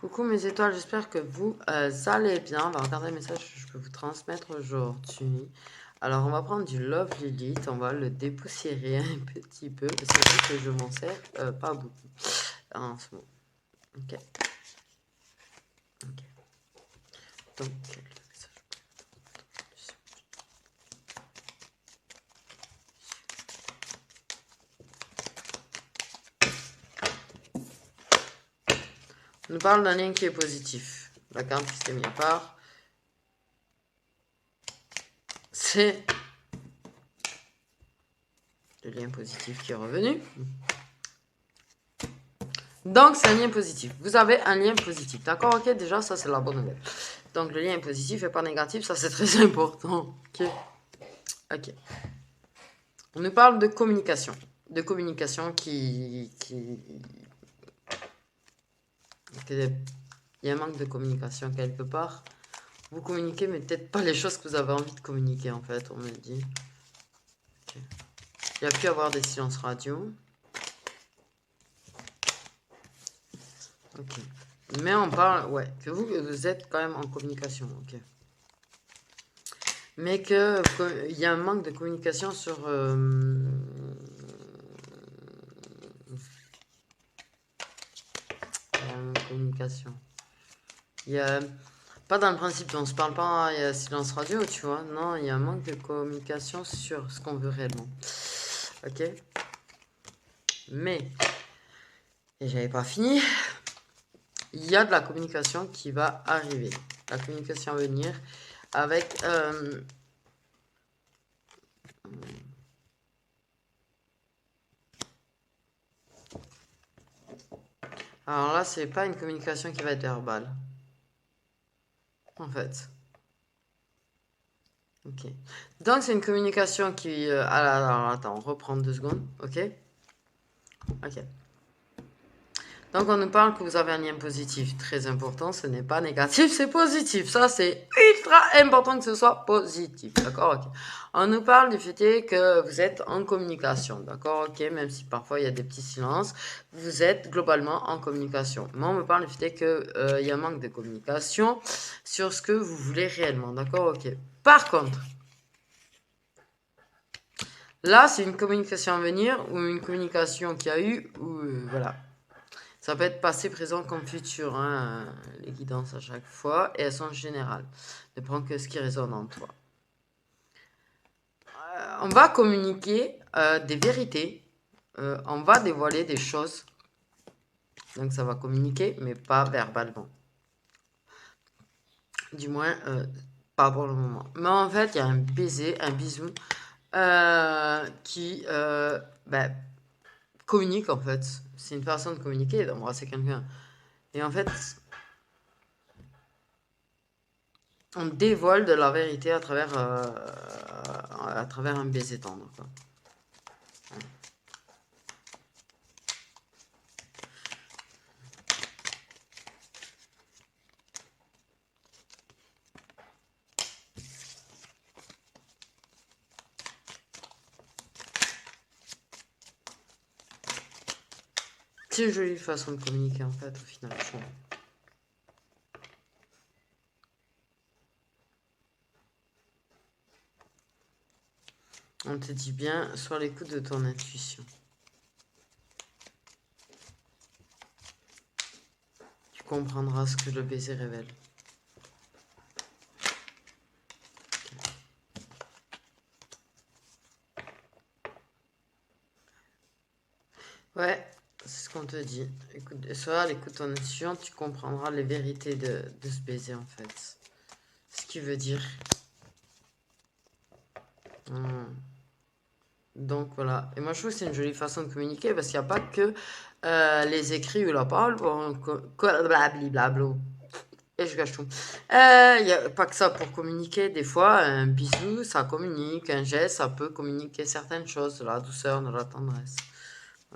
Coucou mes étoiles, j'espère que vous allez bien. On va regarder le message que je peux vous transmettre aujourd'hui. Alors, on va prendre du Love Lilith, on va le dépoussiérer un petit peu. C'est vrai que je m'en sers pas beaucoup en ce moment. Ok. Ok. Donc, quel message on nous parle d'un lien qui est positif. La carte qui s'est mise à part, c'est le lien positif qui est revenu. Donc, c'est un lien positif. Vous avez un lien positif. D'accord? Ok, déjà, ça, c'est la bonne nouvelle. Donc, le lien est positif et pas négatif. Ça, c'est très important. Ok. Ok. On nous parle de communication. De communication il y a un manque de communication quelque part. Vous communiquez, mais peut-être pas les choses que vous avez envie de communiquer, en fait, on me dit. Okay. Il y a pu y avoir des silences radio. Ok. Mais on parle, ouais, que vous êtes quand même en communication, ok. Mais il y a un manque de communication sur... communication. Il y a... Pas dans le principe, on se parle pas, il y a silence radio, tu vois. Non, il y a un manque de communication sur ce qu'on veut réellement. Ok. Mais, et j'avais pas fini, il y a de la communication qui va arriver. La communication à venir avec... Alors là, c'est pas une communication qui va être verbale. En fait. Ok. Donc, c'est une communication qui... alors, attends, on reprend 2 secondes. Ok. Ok. Donc, on nous parle que vous avez un lien positif. Très important, ce n'est pas négatif, c'est positif. Ça, c'est ultra important que ce soit positif. D'accord? Ok. On nous parle du fait que vous êtes en communication. D'accord? Ok. Même si parfois il y a des petits silences, vous êtes globalement en communication. Mais on me parle du fait qu'il y a un manque de communication sur ce que vous voulez réellement. D'accord? Ok. Par contre, là, c'est une communication à venir ou une communication qu'il y a eu ou voilà. Ça peut être passé, présent comme futur, hein, les guidances à chaque fois, et elles sont générales. Ne prends que ce qui résonne en toi. On va communiquer des vérités, on va dévoiler des choses. Donc ça va communiquer, mais pas verbalement. Du moins, pas pour le moment. Mais en fait, il y a un baiser, un bisou, qui ben, communique en fait. C'est une façon de communiquer, d'embrasser quelqu'un. Et en fait, on dévoile de la vérité à travers un baiser tendre, quoi. C'est une jolie façon de communiquer en fait au final, je trouve. On te dit bien, sois à l'écoute de ton intuition. Tu comprendras ce que le baiser révèle. Ouais, c'est ce qu'on te dit. Écoute, sois à l'écoute de ton intuition, tu comprendras les vérités de ce baiser en fait. Ce qui veut dire. Donc voilà. Et moi je trouve que c'est une jolie façon de communiquer parce qu'il n'y a pas que les écrits ou la parole pour blablabla. Et je gâche tout. Il n'y a pas que ça pour communiquer. Des fois, un bisou, ça communique. Un geste, ça peut communiquer certaines choses. De la douceur, de la tendresse.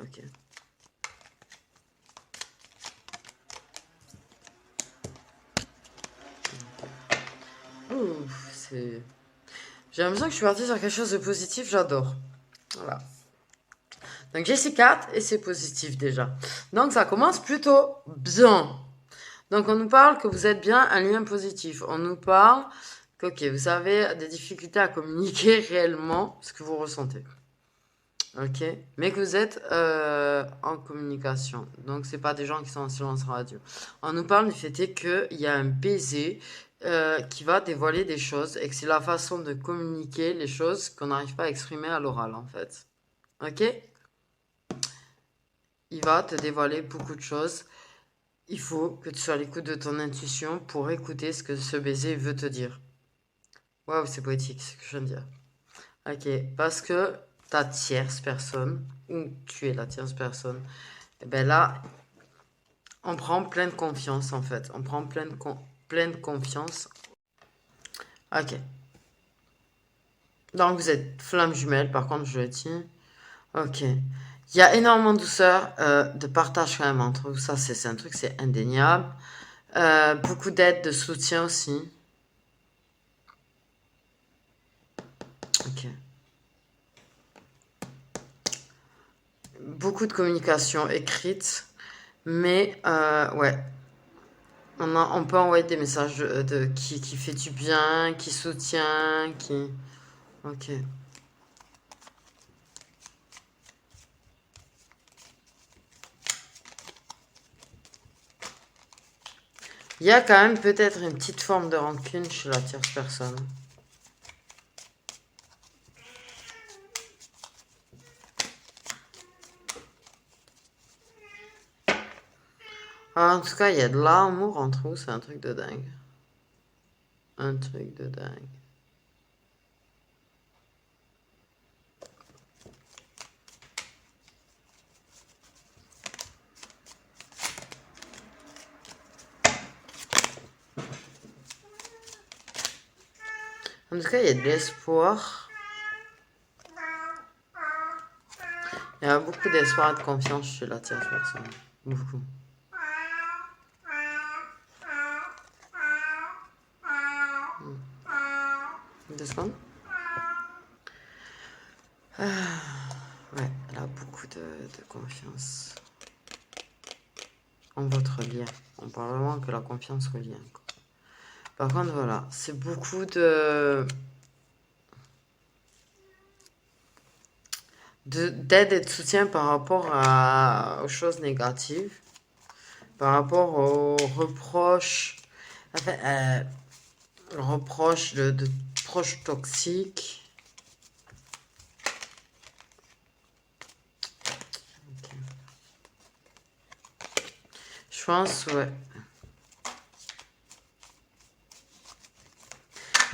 Ok. Ouf, c'est... J'ai l'impression que je suis partie sur quelque chose de positif. J'adore. Voilà. Donc j'ai ces cartes et c'est positif déjà. Donc ça commence plutôt bien. Donc, on nous parle que vous êtes bien un lien positif. On nous parle que, ok, vous avez des difficultés à communiquer réellement ce que vous ressentez. Ok, mais que vous êtes en communication. Donc, c'est pas des gens qui sont en silence radio. On nous parle du fait qu'il y a un baiser qui va dévoiler des choses et que c'est la façon de communiquer les choses qu'on n'arrive pas à exprimer à l'oral, en fait. Ok? Il va te dévoiler beaucoup de choses. Il faut que tu sois à l'écoute de ton intuition pour écouter ce que ce baiser veut te dire. Waouh, c'est poétique ce que je viens de dire. Ok, parce que ta tierce personne, ou tu es la tierce personne, et ben là, on prend pleine confiance en fait. On prend pleine confiance. Ok. Donc vous êtes flamme jumelle, par contre, je le dis. Ok. Il y a énormément de douceur, de partage quand même entre vous. Ça, c'est un truc, c'est indéniable. Beaucoup d'aide, de soutien aussi. Ok. Beaucoup de communication écrite, mais ouais, on peut envoyer des messages qui fait du bien, qui soutient, qui... Ok. Il y a quand même peut-être une petite forme de rancune chez la tierce personne. Ah, en tout cas, il y a de l'amour entre vous, c'est un truc de dingue. Un truc de dingue. En tout cas, il y a de l'espoir. Il y a beaucoup d'espoir et de confiance chez la tierce personne. Beaucoup. Deux secondes. Ouais, elle a beaucoup de confiance en votre lien. On parle vraiment que la confiance au lien, quoi. Par contre, voilà, c'est beaucoup d'aide et de soutien par rapport aux choses négatives, par rapport aux reproches, enfin, reproches de proches toxiques. Okay. Je pense, ouais.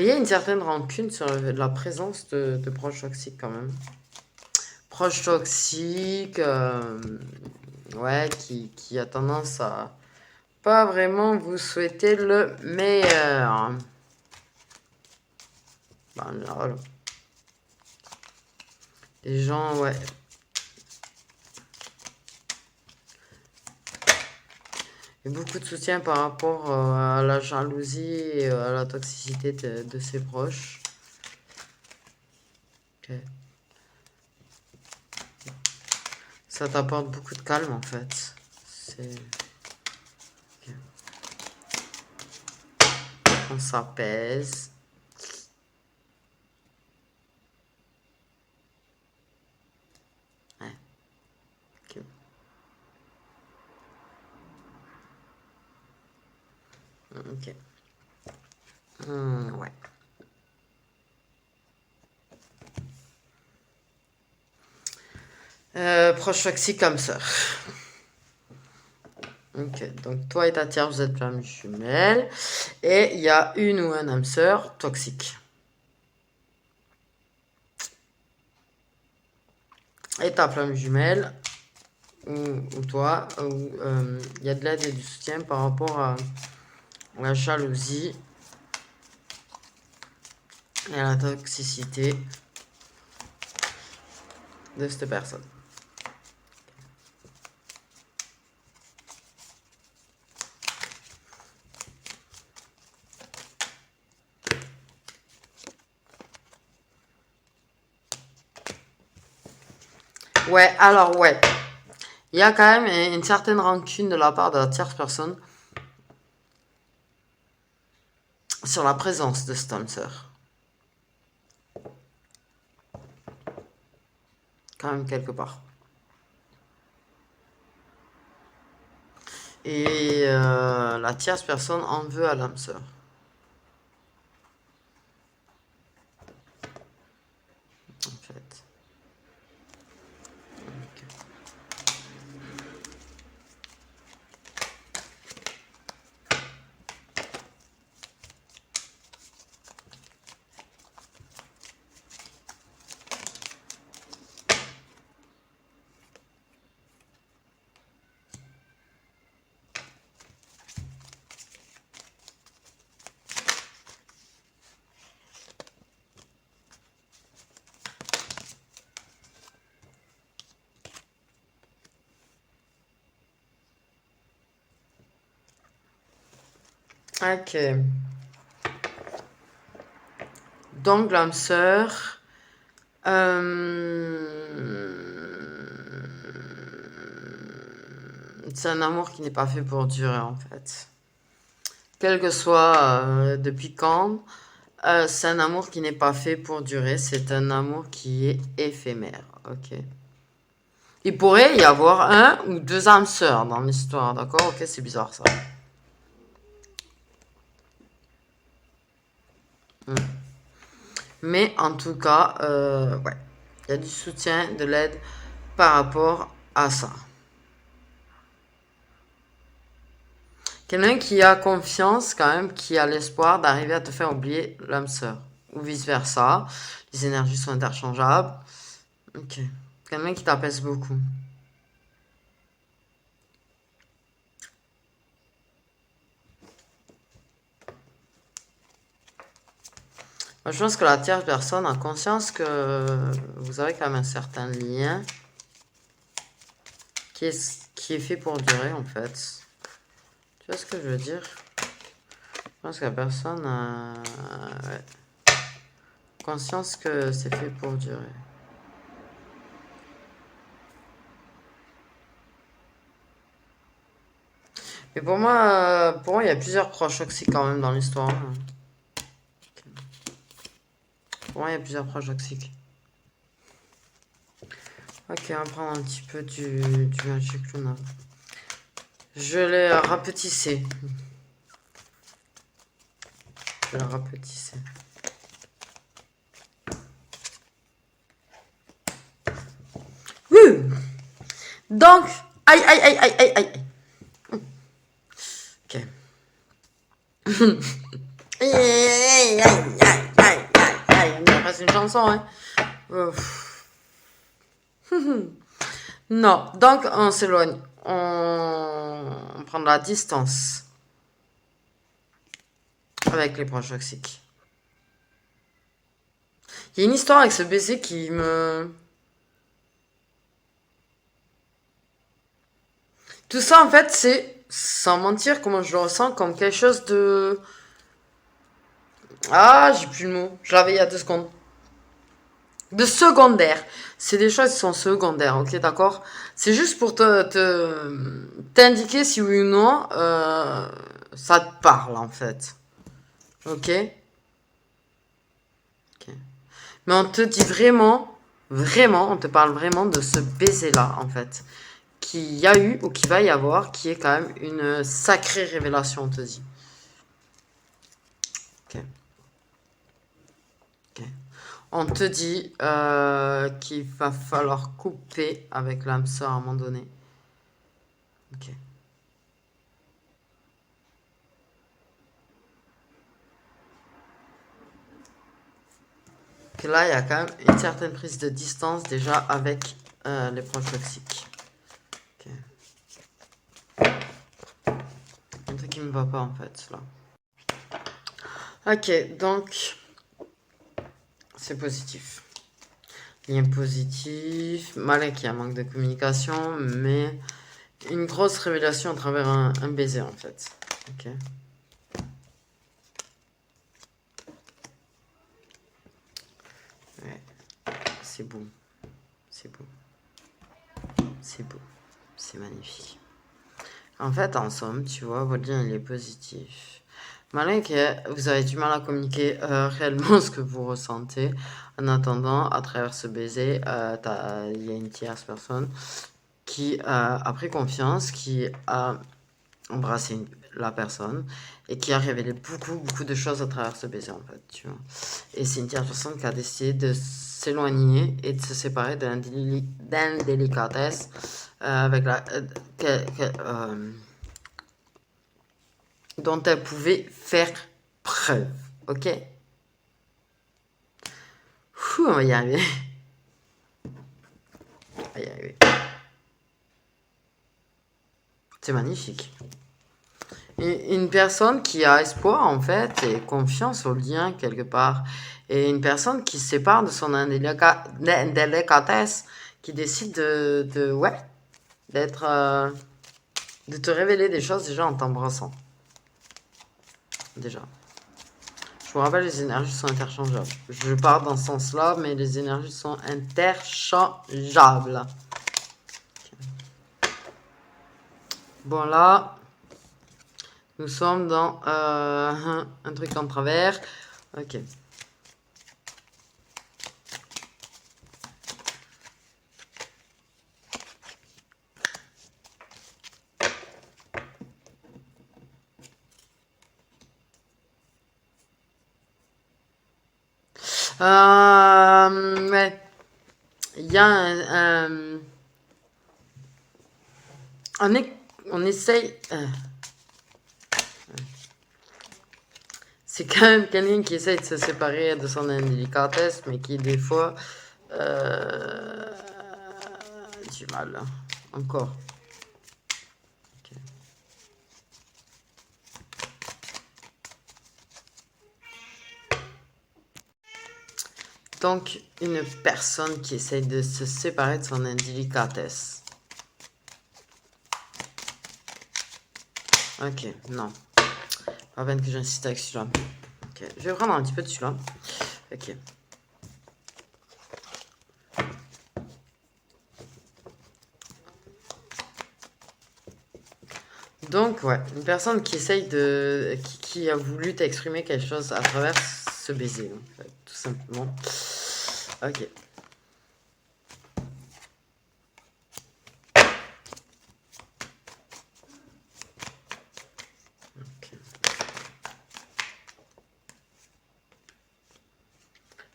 Il y a une certaine rancune sur la présence de proches toxiques quand même. Proches toxiques, ouais, qui a tendance à pas vraiment vous souhaiter le meilleur. Ben, là, les gens, ouais. Et beaucoup de soutien par rapport à la jalousie et à la toxicité de ses proches. Okay. Ça t'apporte beaucoup de calme en fait. C'est... Okay. On s'apaise. Ouais. Okay. Ok. Ouais. Proche toxique comme ça. Ok, donc toi et ta tierce, vous êtes flamme jumelle. Et il y a une ou un âme sœur toxique. Et ta flamme jumelle, ou toi, il y a de l'aide et du soutien par rapport à la jalousie et à la toxicité de cette personne. Ouais, alors ouais. Il y a quand même une certaine rancune de la part de la tierce personne sur la présence de cet âme sœur. Quand même quelque part. Et la tierce personne en veut à l'âme sœur. En fait. Ok. Donc l'âme sœur. C'est un amour qui n'est pas fait pour durer en fait. Quel que soit depuis quand, c'est un amour qui n'est pas fait pour durer. C'est un amour qui est éphémère. Ok. Il pourrait y avoir un ou deux âmes sœurs dans l'histoire, d'accord? Ok, c'est bizarre ça. Mais en tout cas, ouais, il y a du soutien, de l'aide par rapport à ça. Quelqu'un qui a confiance quand même, qui a l'espoir d'arriver à te faire oublier l'âme sœur. Ou vice-versa. Les énergies sont interchangeables. Ok. Quelqu'un qui t'apaise beaucoup. Moi, je pense que la tierce personne a conscience que vous avez quand même un certain lien qui est fait pour durer en fait. Tu vois ce que je veux dire? Je pense que la personne a ouais, conscience que c'est fait pour durer. Mais pour moi, il y a plusieurs proches toxiques quand même dans l'histoire. Pour moi, il y a plusieurs proches toxiques. Ok, on va prendre un petit peu du Magic Luna. Je l'ai rapetissé. Je l'ai rapetissé. Donc, aïe, aïe, aïe, aïe, aïe, aïe. Ok. Aïe, aïe, aïe, aïe, aïe, aïe. On dirait presque une chanson, hein. Non, donc on s'éloigne. On prend de la distance avec les proches toxiques. Il y a une histoire avec ce baiser qui me... Tout ça, en fait, c'est, sans mentir, comment je le ressens, comme quelque chose de... Ah, j'ai plus le mot. Je l'avais il y a 2 secondes. De secondaire. C'est des choses qui sont secondaires, ok, d'accord? C'est juste pour t'indiquer si oui ou non ça te parle, en fait. Ok? Ok. Mais on te dit vraiment, vraiment, on te parle vraiment de ce baiser-là, en fait. Qu'il y a eu ou qu'il va y avoir, qui est quand même une sacrée révélation, on te dit. Ok. Ok. On te dit qu'il va falloir couper avec l'âme sœur à un moment donné. Ok. Que là, il y a quand même une certaine prise de distance déjà avec les proches toxiques. Ok. Un truc qui me va pas en fait là. Ok, donc c'est positif. Lien positif, malin qui a un manque de communication, mais une grosse révélation à travers un baiser en fait. Ok. Ouais. C'est beau. C'est beau. C'est beau. C'est magnifique. En fait, en somme, tu vois, votre lien il est positif. Malin que vous avez du mal à communiquer réellement ce que vous ressentez. En attendant, à travers ce baiser, il y a une tierce personne qui a pris confiance, qui a embrassé la personne et qui a révélé beaucoup de choses à travers ce baiser en fait, tu vois. Et c'est une tierce personne qui a décidé de s'éloigner et de se séparer d'indélicatesse avec dont elle pouvait faire preuve, ok? On va y arriver. On va y arriver. C'est magnifique. Une personne qui a espoir, en fait, et confiance au lien, quelque part. Et une personne qui se sépare de son indélicatesse, qui décide ouais, d'être, de te révéler des choses déjà en t'embrassant. Déjà. Je vous rappelle, les énergies sont interchangeables. Je pars dans ce sens-là, mais les énergies sont interchangeables. Bon, là, nous sommes dans un truc en travers. Ok. Ouais. Il y a on essaye. C'est quand même quelqu'un qui essaye de se séparer de son indélicatesse, mais qui des fois du mal. Hein. Encore. Okay. Donc, une personne qui essaye de se séparer de son indélicatesse. Ok, non. Pas peine que j'insiste avec celui-là. Ok, je vais prendre un petit peu de celui-là. Ok. Donc, ouais, une personne qui essaye de... qui a voulu t'exprimer quelque chose à travers ce baiser, en fait, tout simplement. Ok.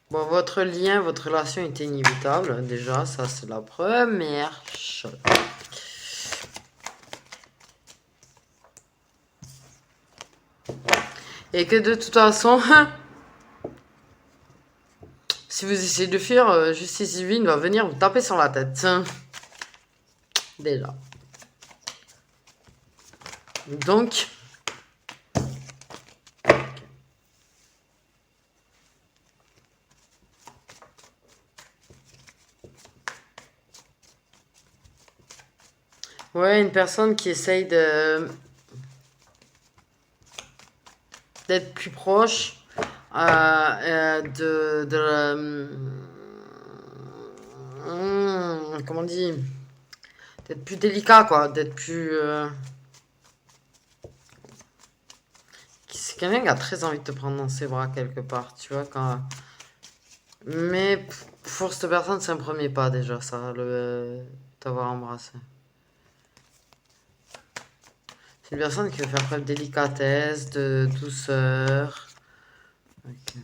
Bon, votre lien, votre relation est inévitable. Déjà, ça, c'est la première chose. Et que de toute façon, si vous essayez de fuir, justice divine va venir vous taper sur la tête. Déjà. Donc... Ouais, une personne qui essaye d'être plus proche comment on dit, d'être plus délicat, quoi, d'être plus... C'est quelqu'un qui a très envie de te prendre dans ses bras quelque part, tu vois, quand... Mais pour cette personne, c'est un premier pas déjà, ça, t'avoir embrassé. C'est une personne qui veut faire preuve de délicatesse, de douceur. Okay.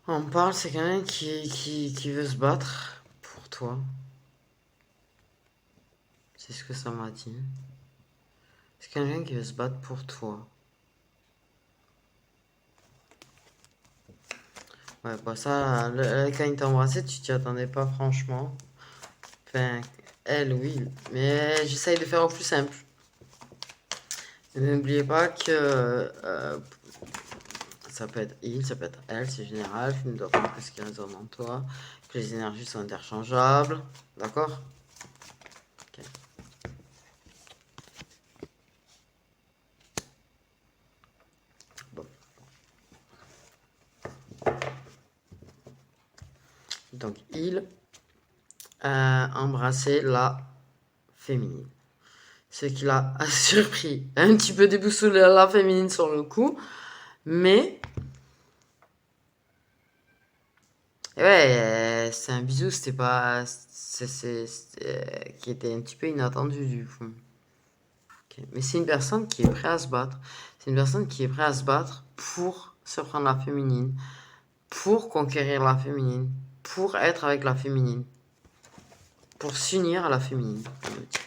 On parle, c'est quelqu'un qui veut se battre pour toi. C'est ce que ça m'a dit. C'est quelqu'un qui veut se battre pour toi. Ouais, bah ça, quand il t'a embrassé, tu t'y attendais pas franchement. Enfin, elle, oui. Mais j'essaye de faire au plus simple. N'oubliez pas que ça peut être il, ça peut être elle, c'est général. Tu ne dois pas que ce qui résonne en toi. Que les énergies sont interchangeables. D'accord? Okay. Donc, il embrassait la féminine. Ce qui l'a surpris, un petit peu déboussolé la féminine sur le coup, mais ouais, c'est un bisou, c'était pas, qui était un petit peu inattendu du coup. Ok. Mais c'est une personne qui est prête à se battre. C'est une personne qui est prête à se battre pour se prendre la féminine, pour conquérir la féminine, pour être avec la féminine, pour s'unir à la féminine. On me dit.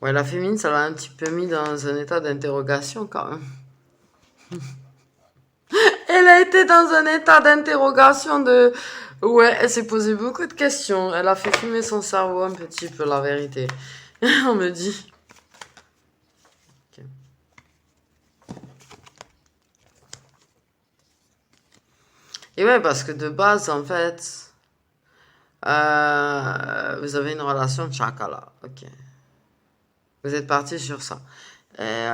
Ouais, la féminine, ça l'a un petit peu mis dans un état d'interrogation quand même. Elle a été dans un état d'interrogation de... Ouais, elle s'est posé beaucoup de questions. Elle a fait fumer son cerveau un petit peu, la vérité. On me dit. Ok. Et ouais, parce que de base, en fait, vous avez une relation de chakala. Ok. Vous êtes parti sur ça. Et,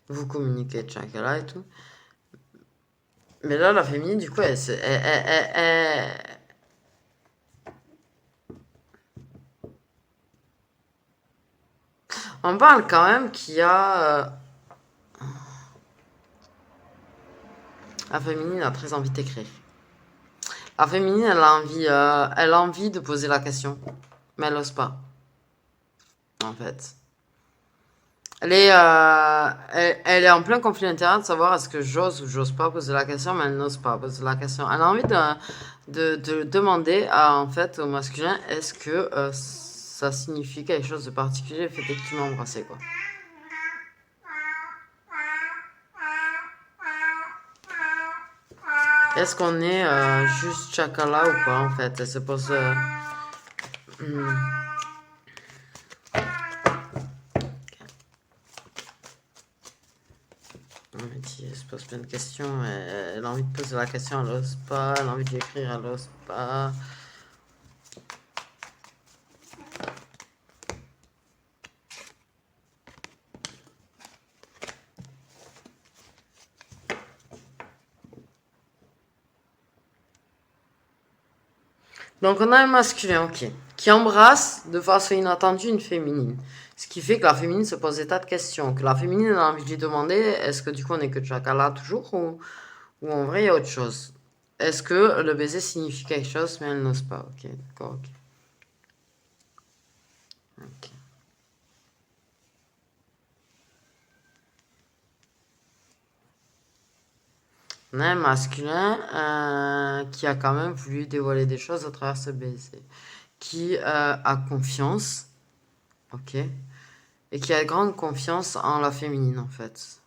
vous communiquez de chakala et tout. Mais là, la féminine, du coup, on parle quand même qu'il y a... la féminine a très envie d'écrire. La féminine, elle a envie de poser la question. Mais elle n'ose pas, en fait. Elle est en plein conflit intérieur de savoir est-ce que j'ose ou j'ose pas poser la question, mais elle n'ose pas poser la question. Elle a envie de demander en fait, au masculin, est-ce que ça signifie quelque chose de particulier, le fait que tu m'as embrassé, quoi. Est-ce qu'on est juste chakala ou pas, en fait? Elle se pose... hmm. On me dit, elle se pose plein de questions. Elle a envie de poser la question, elle n'ose pas. Elle a envie d'écrire, elle n'ose pas. Donc on a un masculin, ok, qui embrasse de façon inattendue une féminine. Ce qui fait que la féminine se pose des tas de questions. Que la féminine a envie de lui demander, est-ce que du coup on est que chakala toujours ou en vrai il y a autre chose? Est-ce que le baiser signifie quelque chose mais elle n'ose pas? Ok, d'accord, ok. Ok. On a un masculin qui a quand même voulu dévoiler des choses à travers ce baiser. Qui a confiance, ok, et qui a grande confiance en la féminine en fait,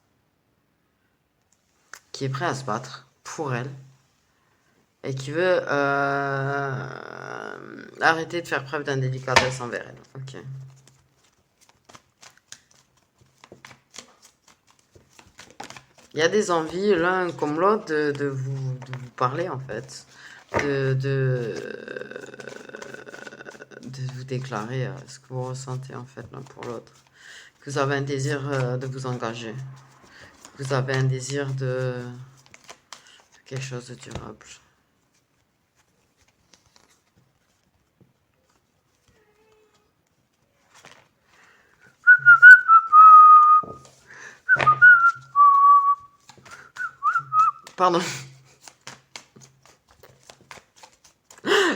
qui est prêt à se battre pour elle et qui veut arrêter de faire preuve d'indélicatesse envers elle. Ok. Il y a des envies l'un comme l'autre de vous parler en fait, de vous déclarer ce que vous ressentez en fait l'un pour l'autre. Que vous avez un désir de vous engager. Que vous avez un désir de quelque chose de durable. Pardon.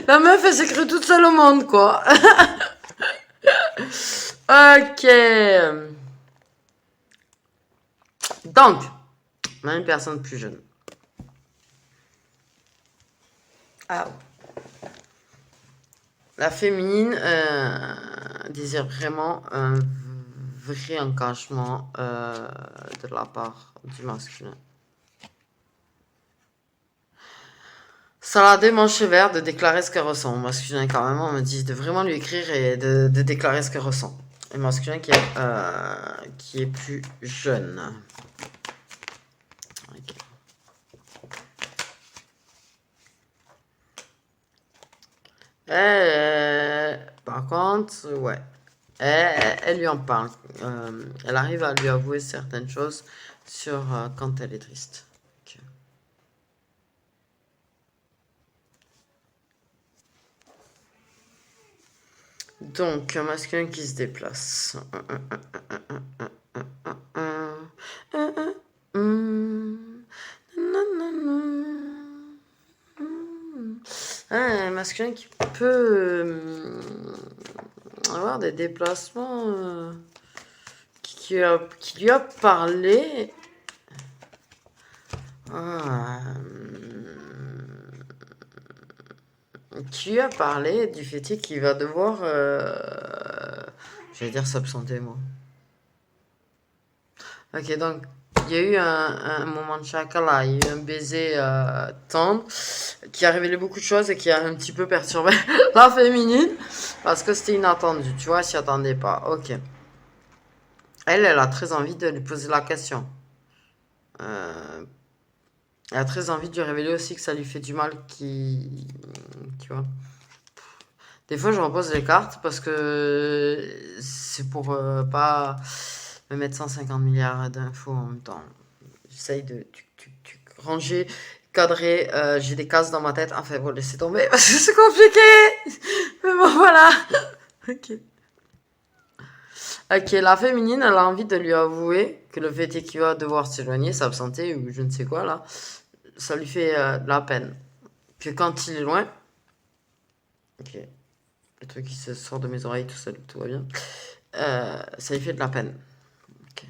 La meuf, elle s'est créée toute seule au monde, quoi. Ok. Donc, on a une personne plus jeune. Ah. La féminine désire vraiment un vrai engagement de la part du masculin. Ça l'a démanché vert de déclarer ce qu'elle ressent. Le masculin, quand même, on me dit de vraiment lui écrire et de déclarer ce qu'elle ressent. Le masculin qui est plus jeune. Okay. Par contre, ouais. Elle lui en parle. Elle arrive à lui avouer certaines choses sur quand elle est triste. Ok. Donc, un masculin qui se déplace. Un masculin qui peut avoir des déplacements qui lui a parlé. Qui lui a parlé du fait qu'il va devoir, j'allais dire s'absenter moi. Ok, donc il y a eu un moment de chakala, il y a eu un baiser tendre qui a révélé beaucoup de choses et qui a un petit peu perturbé la féminine parce que c'était inattendu, tu vois, elle s'y attendait pas. Ok. Elle a très envie de lui poser la question. Elle a très envie de lui révéler aussi que ça lui fait du mal, tu vois. Des fois, je repose les cartes parce que c'est pour pas me mettre 150 milliards d'infos en même temps. J'essaye de ranger, cadrer. J'ai des cases dans ma tête. Enfin, bon, laissez tomber parce que c'est compliqué. Mais bon, voilà. Ok. Ok, la féminine, elle a envie de lui avouer que le fait qu'il va devoir s'éloigner, s'absenter ou je ne sais quoi là, ça lui fait de la peine. Que quand il est loin, ok, le truc qui se sort de mes oreilles tout seul, tout va bien, ça lui fait de la peine. Ok.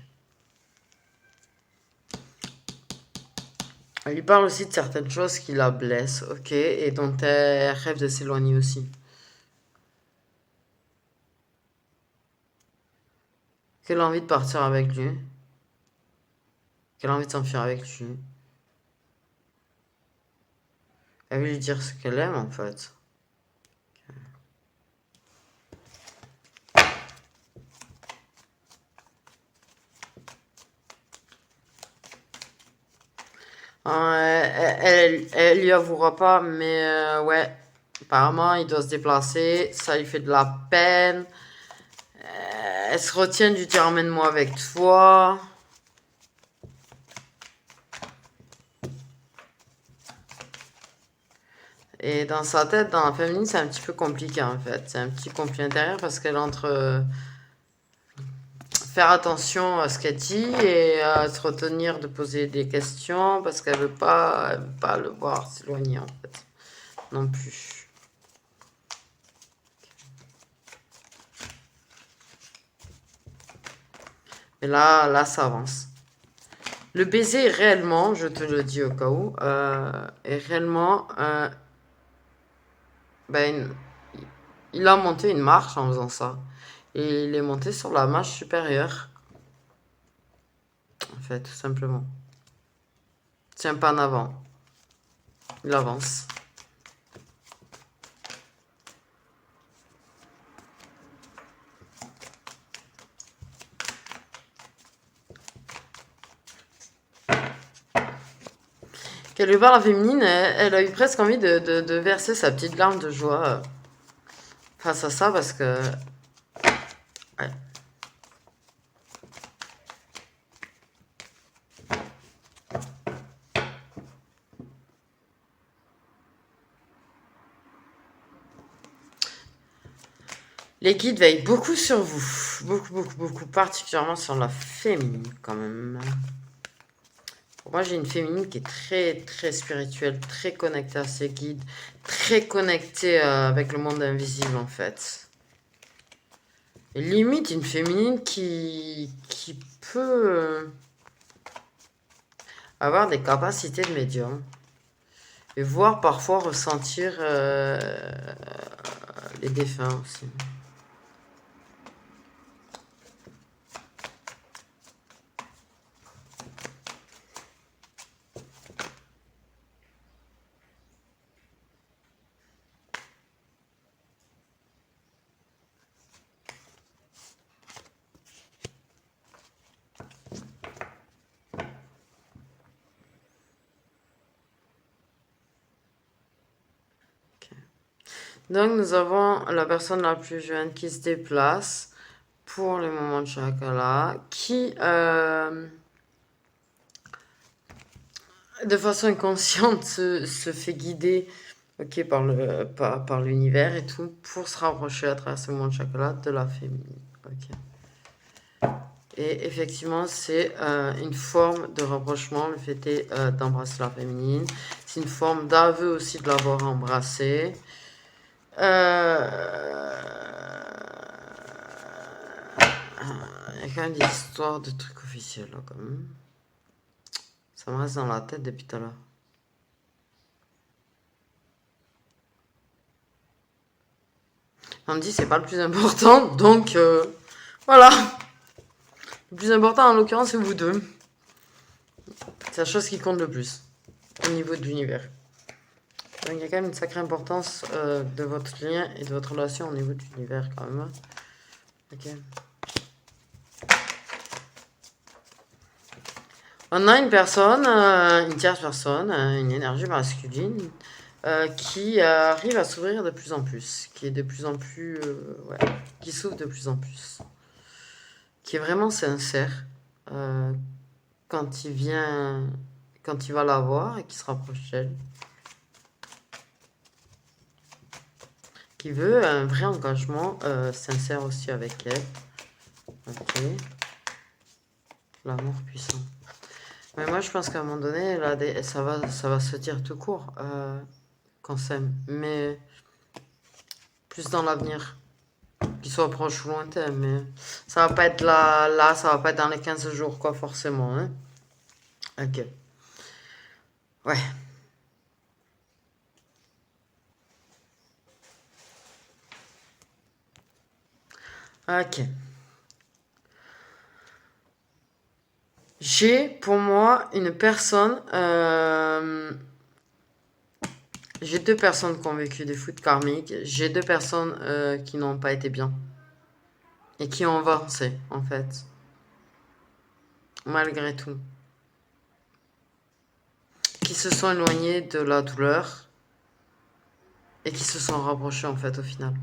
Elle lui parle aussi de certaines choses qui la blessent, ok, et dont elle rêve de s'éloigner aussi. Qu'elle a envie de partir avec lui, qu'elle a envie de s'enfuir avec lui. Elle veut lui dire ce qu'elle aime en fait. Elle lui avouera pas, mais ouais, apparemment il doit se déplacer, ça lui fait de la peine. Elle se retient du dire emmène-moi avec toi. Et dans sa tête, dans la féminine, c'est un petit peu compliqué en fait. C'est un petit conflit intérieur parce qu'elle entre faire attention à ce qu'elle dit et se retenir de poser des questions parce qu'elle veut pas le voir s'éloigner en fait. Non plus. Mais là, ça avance. Le baiser, réellement, je te le dis au cas où, est réellement, ben, il a monté une marche en faisant ça. Et il est monté sur la marche supérieure, en fait, tout simplement. Tiens pas en avant. Il avance. Quelque part, la féminine, elle a eu presque envie de verser sa petite larme de joie face à ça parce que. Ouais. Les guides veillent beaucoup sur vous. Beaucoup, beaucoup, beaucoup. Particulièrement sur la féminine, quand même. Pour moi, j'ai une féminine qui est très, très spirituelle, très connectée à ses guides, très connectée avec le monde invisible, en fait. Et limite, une féminine qui peut avoir des capacités de médium. Et voire parfois ressentir les défunts aussi. Donc nous avons la personne la plus jeune qui se déplace. pour les moments de chakra qui, de façon inconsciente, se fait guider, ok, par l'univers et tout, pour se rapprocher à travers ce moment de chakra de la féminine. Ok. Et effectivement, c'est une forme de rapprochement, le fait est d'embrasser la féminine. C'est une forme d'aveu aussi de l'avoir embrassé. Il y a quand même des histoires de trucs officiels là, quand même. Ça me reste dans la tête depuis tout à l'heure. On me dit c'est pas le plus important, donc voilà. Le plus important en l'occurrence c'est vous deux. C'est la chose qui compte le plus au niveau de l'univers. Donc il y a quand même une sacrée importance de votre lien et de votre relation au niveau de l'univers quand même. Ok. On a une personne, une tierce personne, une énergie masculine qui arrive à s'ouvrir de plus en plus, qui est de plus en plus, ouais, qui s'ouvre de plus en plus, qui est vraiment sincère quand il vient, quand il va la voir et qui se rapproche d'elle, qui veut un vrai engagement sincère aussi avec elle. Ok. L'amour puissant. Mais moi, je pense qu'à un moment donné, là, ça va se dire tout court qu'on s'aime. Mais plus dans l'avenir. Qu'il soit proche ou lointain. Mais ça va pas être là, ça va pas être dans les 15 jours, quoi, forcément. Hein. Ok. Ouais. Ok. J'ai pour moi une personne. J'ai deux personnes qui ont vécu des foudres karmiques. J'ai deux personnes qui n'ont pas été bien. Et qui ont avancé, en fait. Malgré tout. Qui se sont éloignés de la douleur. Et qui se sont rapprochés, en fait, au final.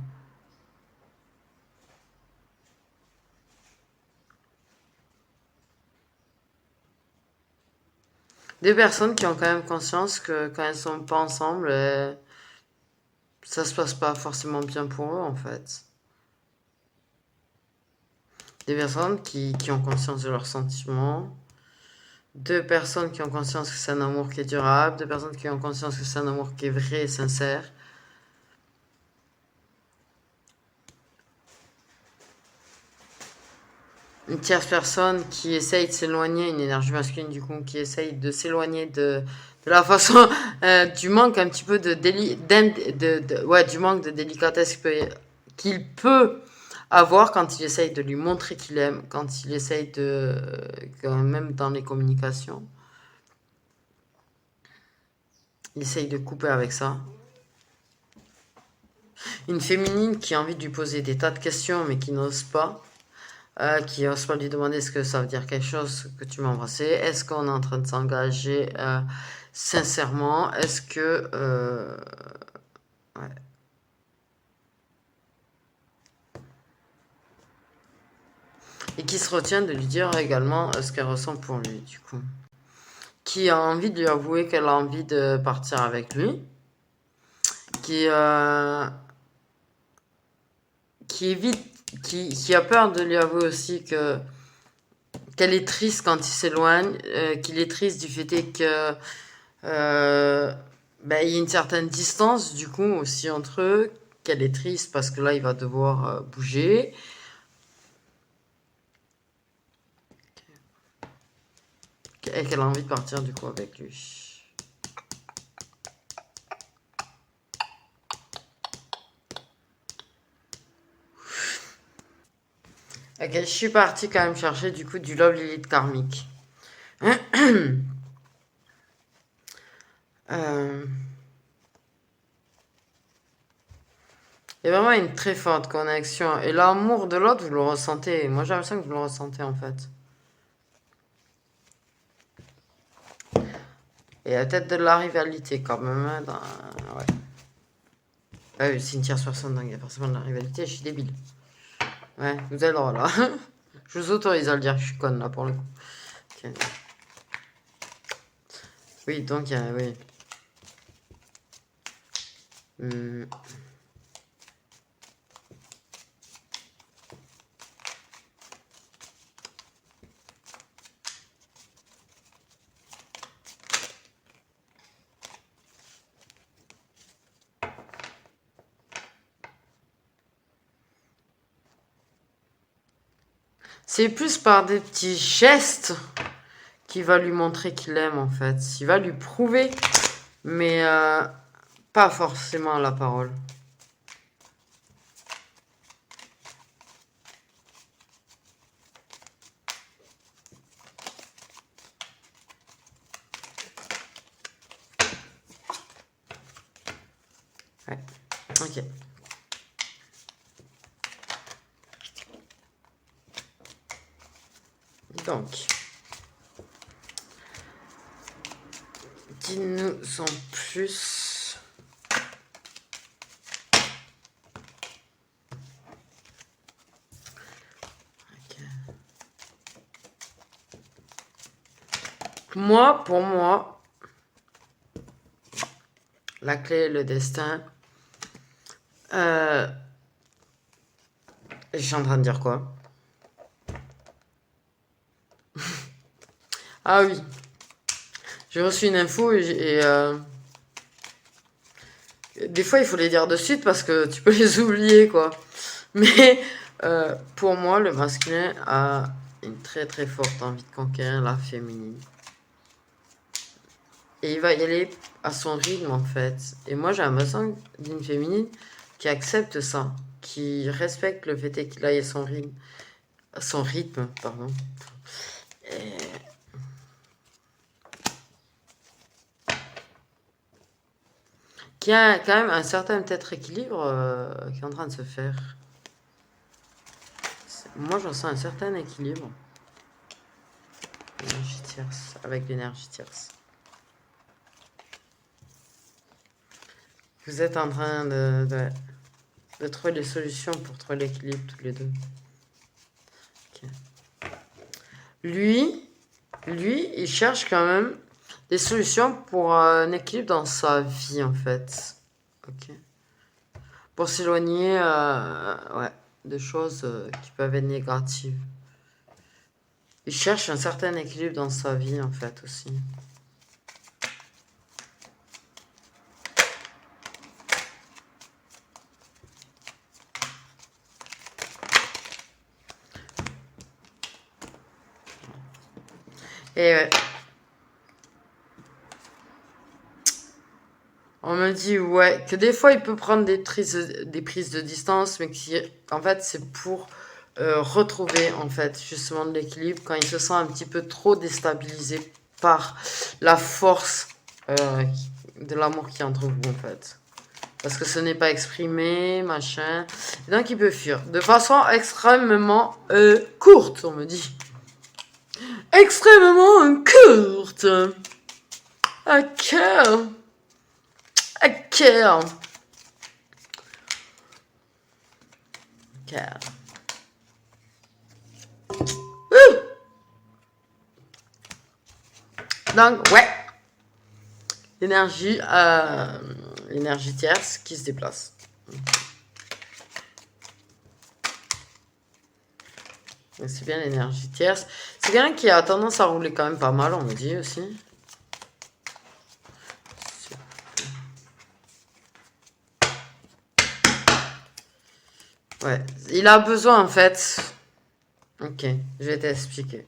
Des personnes qui ont quand même conscience que quand elles sont pas ensemble, ça se passe pas forcément bien pour eux, en fait. Des personnes qui ont conscience de leurs sentiments. Deux personnes qui ont conscience que c'est un amour qui est durable. Deux personnes qui ont conscience que c'est un amour qui est vrai et sincère. Une tierce personne qui essaye de s'éloigner, une énergie masculine du coup, qui essaye de s'éloigner de la façon, du manque un petit peu ouais, du manque de délicatesse qu'il peut avoir quand il essaye de lui montrer qu'il aime, quand il essaye quand même dans les communications, il essaye de couper avec ça. Une féminine qui a envie de lui poser des tas de questions mais qui n'ose pas. Qui n'ose pas lui demander est-ce que ça veut dire quelque chose que tu m'as embrassé, est-ce qu'on est en train de s'engager sincèrement, est-ce que ouais. Et qui se retient de lui dire également ce qu'elle ressent pour lui du coup, qui a envie de lui avouer qu'elle a envie de partir avec lui, qui évite, qui a peur de lui avouer aussi qu'elle est triste quand il s'éloigne, qu'il est triste du fait que il y a une certaine distance du coup aussi entre eux, qu'elle est triste parce que là il va devoir bouger. Et qu'elle a envie de partir du coup avec lui. Ok, je suis partie quand même chercher du coup du Love Lilith karmique. Il y a vraiment une très forte connexion. Et l'amour de l'autre, vous le ressentez. Moi, j'ai l'impression que vous le ressentez, en fait. Et il y a peut-être de la rivalité, quand même. Hein, ouais. Ah oui, c'est une tierce personne, donc il y a forcément de la rivalité. Je suis débile. Ouais, vous avez le droit, là. Je vous autorise à le dire, je suis conne, là, pour le coup. Ok. Oui, donc, oui. C'est plus par des petits gestes qu'il va lui montrer qu'il aime, en fait. Il va lui prouver, mais pas forcément à la parole. Ouais, ok. Donc, dis-nous en plus. Ok. Moi, pour moi, la clé, le destin. Je suis en train de dire quoi? Ah oui. J'ai reçu une info et des fois il faut les dire de suite parce que tu peux les oublier quoi. Mais pour moi le masculin a une très très forte envie de conquérir la féminine. Et il va y aller à son rythme en fait. Et moi j'ai besoin d'une féminine qui accepte ça, qui respecte le fait qu'il aille à son rythme, pardon. Et qui a quand même un certain peut-être équilibre qui est en train de se faire. Moi, j'en sens un certain équilibre. Énergie tierce, avec l'énergie tierce. Vous êtes en train de trouver des solutions pour trouver l'équilibre tous les deux. Okay. Lui, il cherche quand même des solutions pour un équilibre dans sa vie, en fait. Ok. Pour s'éloigner ouais, de choses qui peuvent être négatives. Il cherche un certain équilibre dans sa vie, en fait, aussi. Et ouais. On me dit, ouais, que des fois, il peut prendre des prises de distance, mais en fait, c'est pour retrouver, en fait, justement de l'équilibre quand il se sent un petit peu trop déstabilisé par la force de l'amour qui est entre vous, en fait. Parce que ce n'est pas exprimé, machin. Et donc, il peut fuir. De façon extrêmement courte, on me dit. Extrêmement courte. Ok. Ok. Ok. Donc, ouais. L'énergie tierce qui se déplace. C'est bien l'énergie tierce. C'est quelqu'un qui a tendance à rouler quand même pas mal, on me dit aussi. Ouais, il a besoin en fait. Ok, je vais t'expliquer.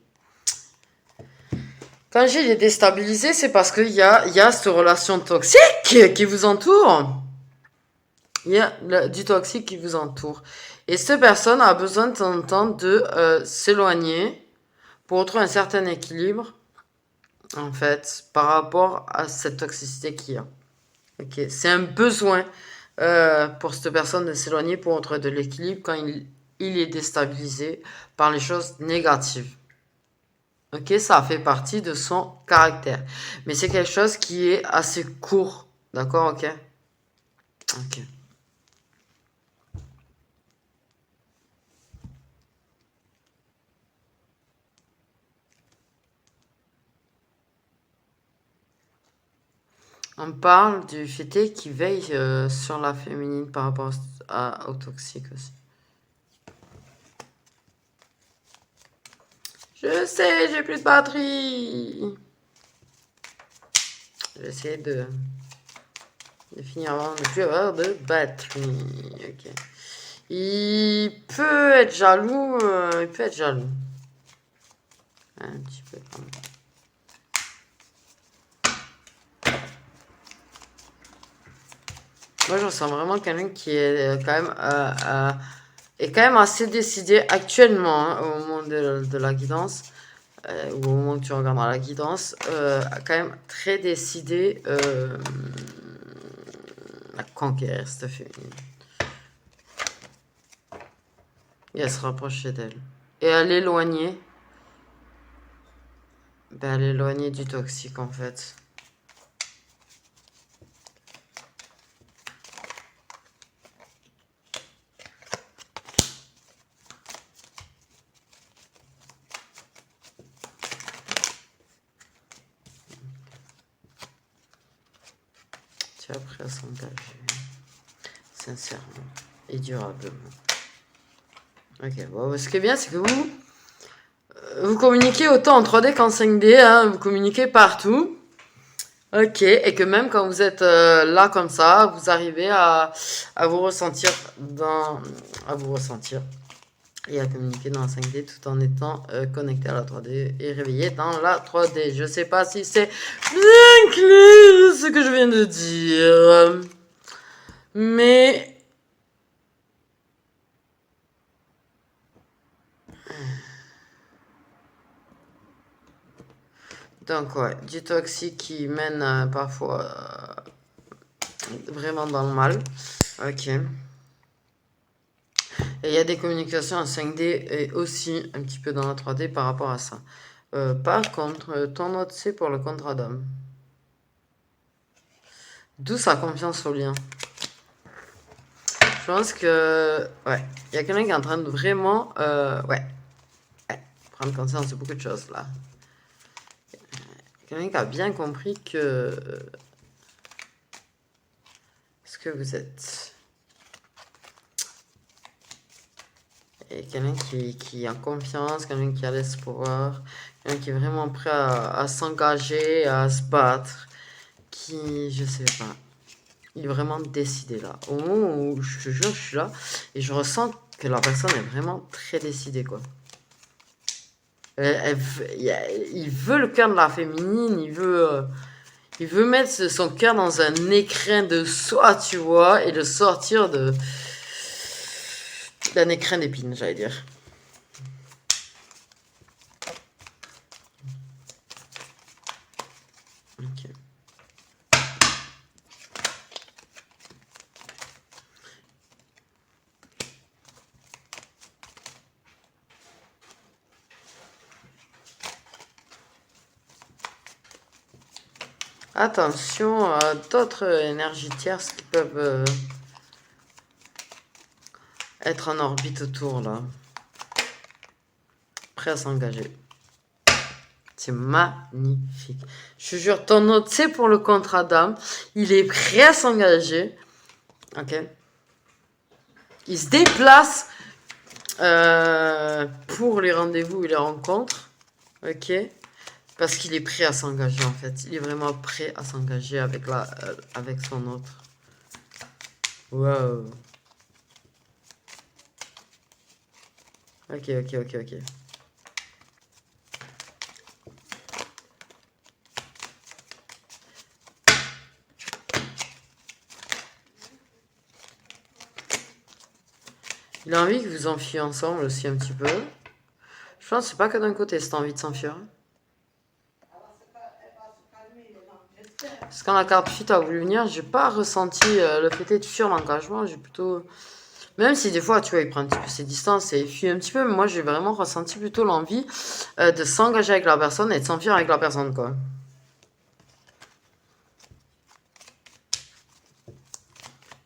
Quand j'ai les déstabilisé, c'est parce qu'il y a cette relation toxique qui vous entoure. Il y a du toxique qui vous entoure. Et cette personne a besoin de temps en temps de s'éloigner pour retrouver un certain équilibre, en fait, par rapport à cette toxicité qu'il y a. Ok, c'est un besoin pour cette personne de s'éloigner pour retrouver de l'équilibre quand il est déstabilisé par les choses négatives. Ok, ça fait partie de son caractère. Mais c'est quelque chose qui est assez court. D'accord, ok? Ok. On parle du fait qui veille sur la féminine par rapport au toxique aussi. Je sais, j'ai plus de batterie. J'essaie de finir avant de ne plus avoir de batterie. Ok. Il peut être jaloux. Il peut être jaloux. Un petit peu quand même. Moi, je ressens vraiment quelqu'un qui est quand même assez décidé actuellement, hein, au moment de la guidance, ou au moment où tu regarderas la guidance, quand même très décidé à conquérir cette féminine. Et à se rapprocher d'elle. Et à l'éloigner. Ben, à l'éloigner du toxique, en fait. Tu es prêt à s'engager. Sincèrement. Et durablement. Ok, bon, ce qui est bien, c'est que vous communiquez autant en 3D qu'en 5D, hein, vous communiquez partout. Ok, et que même quand vous êtes là comme ça, vous arrivez à vous ressentir à vous ressentir et à communiquer dans la 5D tout en étant connecté à la 3D et réveillé dans la 3D. Je sais pas si c'est bien clair ce que je viens de dire, mais donc ouais, du toxique qui mène parfois vraiment dans le mal. Ok. Et il y a des communications en 5D et aussi un petit peu dans la 3D par rapport à ça. Par contre, ton note c'est pour le contrat d'homme. D'où sa confiance au lien. Je pense que ouais, il y a quelqu'un qui est en train de vraiment prendre conscience de beaucoup de choses là. Quelqu'un qui a bien compris que ce que vous êtes. Et quelqu'un qui a confiance, quelqu'un qui a l'espoir, quelqu'un qui est vraiment prêt à s'engager, à se battre, qui, je sais pas, il est vraiment décidé là. Au moment où je te jure, je suis là et je ressens que la personne est vraiment très décidée, quoi. Il veut le cœur de la féminine, il veut mettre son cœur dans un écrin de soie, tu vois, et le sortir d'un écrin d'épines, j'allais dire. Ok. Attention à d'autres énergies tierces qui peuvent être en orbite autour là. Prêt à s'engager. C'est magnifique. Je te jure, ton autre, c'est pour le contrat d'âme. Il est prêt à s'engager. Ok. Il se déplace pour les rendez-vous et les rencontres. Ok. Parce qu'il est prêt à s'engager en fait. Il est vraiment prêt à s'engager avec son autre. Wow. Ok, ok, ok, ok. Il a envie que vous enfuiez ensemble aussi un petit peu. Je pense que c'est pas que d'un côté cette envie de s'enfuir. Parce que quand la carte fuite a voulu venir, j'ai pas ressenti le fait de fuir l'engagement. J'ai plutôt... Même si des fois, tu vois, il prend un petit peu ses distances et il fuit un petit peu, mais moi j'ai vraiment ressenti plutôt l'envie de s'engager avec la personne et de s'enfuir avec la personne, quoi.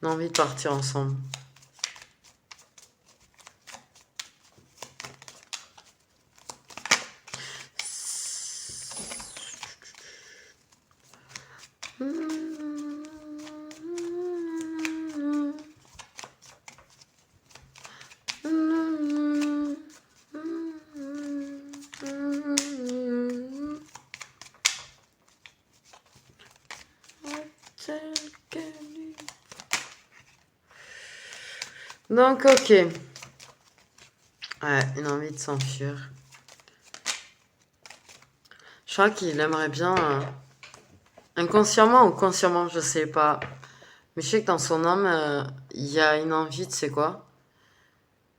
L'envie de partir ensemble. Donc, ok. Ouais, une envie de s'enfuir. Je crois qu'il aimerait bien, inconsciemment ou consciemment, je sais pas. Mais je sais que dans son âme, il y a une envie, tu sais quoi?